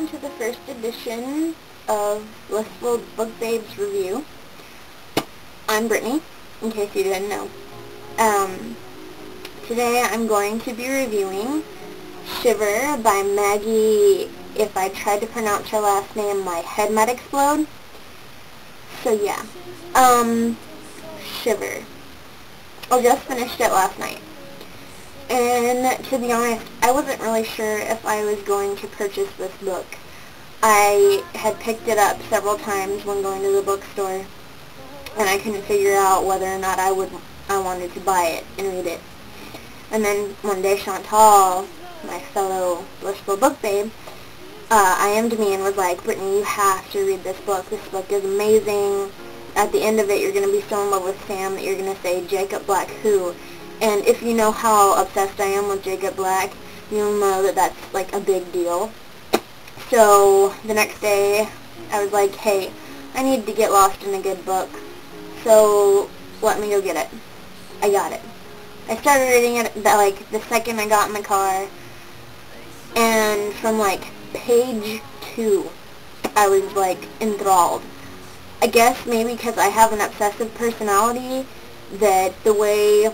welcome to the first edition of Blissful Book Babes review. I'm Brittany, in case you didn't know. Today I'm going to be reviewing Shiver by Maggie. If I tried to pronounce her last name, my head might explode. So yeah, Shiver. I just finished it last night. And to be honest, I wasn't really sure if I was going to purchase this book. I had picked it up several times when going to the bookstore, and I couldn't figure out whether or not I wanted to buy it and read it. And then one day Chantal, my fellow Blissful Book Babe, IM'd me and was like, Brittany, you have to read this book. This book is amazing. At the end of it, you're going to be so in love with Sam that you're going to say, Jacob Black who? And if you know how obsessed I am with Jacob Black, you'll know that that's like a big deal. So the next day, I was like, hey, I need to get lost in a good book, so let me go get it. I got it. I started reading it like the second I got in the car, and from like page 2, I was like enthralled. I guess maybe because I have an obsessive personality, that the way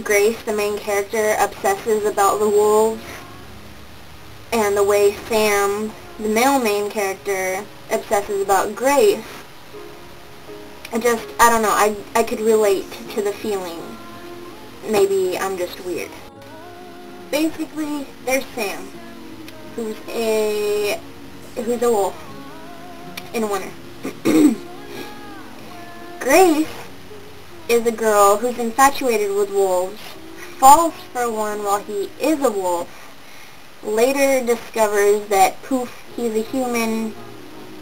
Grace, the main character, obsesses about the wolves, and the way Sam, the male main character, obsesses about Grace, I don't know, I could relate to the feeling. Maybe I'm just weird. Basically, there's Sam, who's a wolf in winter. Grace is a girl who's infatuated with wolves, falls for one while he is a wolf, later discovers that, poof, he's a human.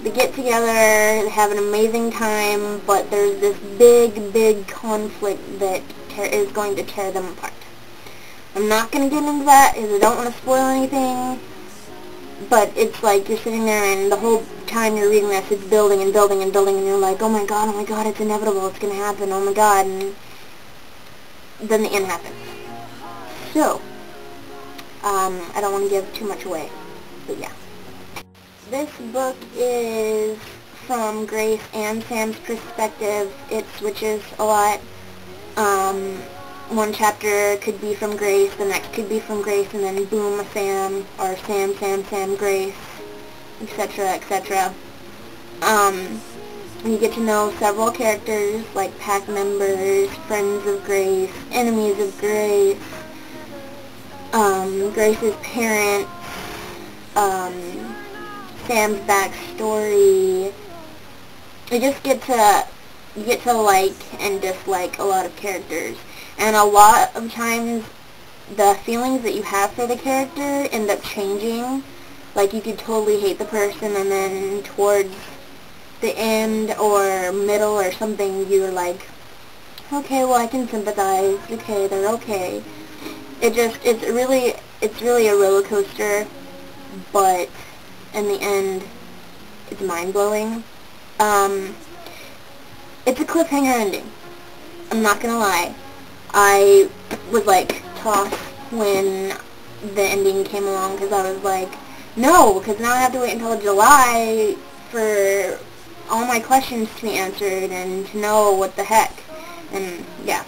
They get together, they have an amazing time, but there's this big conflict that is going to tear them apart. I'm not going to get into that because I don't want to spoil anything, but it's like you're sitting there and the whole time you're reading this, it's building and building and building, and you're like, oh my god, it's inevitable, it's going to happen, oh my god, and then the end happens. So, I don't want to give too much away, but yeah. This book is from Grace and Sam's perspective. It switches a lot. One chapter could be from Grace, the next could be from Grace, and then boom, Sam, or Sam, Grace, etc., etc. You get to know several characters, like pack members, friends of Grace, enemies of Grace, Grace's parents, Sam's backstory. You get to like and dislike a lot of characters. And a lot of times, the feelings that you have for the character end up changing. Like, you could totally hate the person, and then towards the end or middle or something, you're like, okay, well, I can sympathize. Okay, they're okay. It's really a roller coaster, but in the end, it's mind-blowing. It's a cliffhanger ending. I'm not gonna lie. I was like tossed when the ending came along because I was like, no, because now I have to wait until July for all my questions to be answered and to know what the heck. And yeah.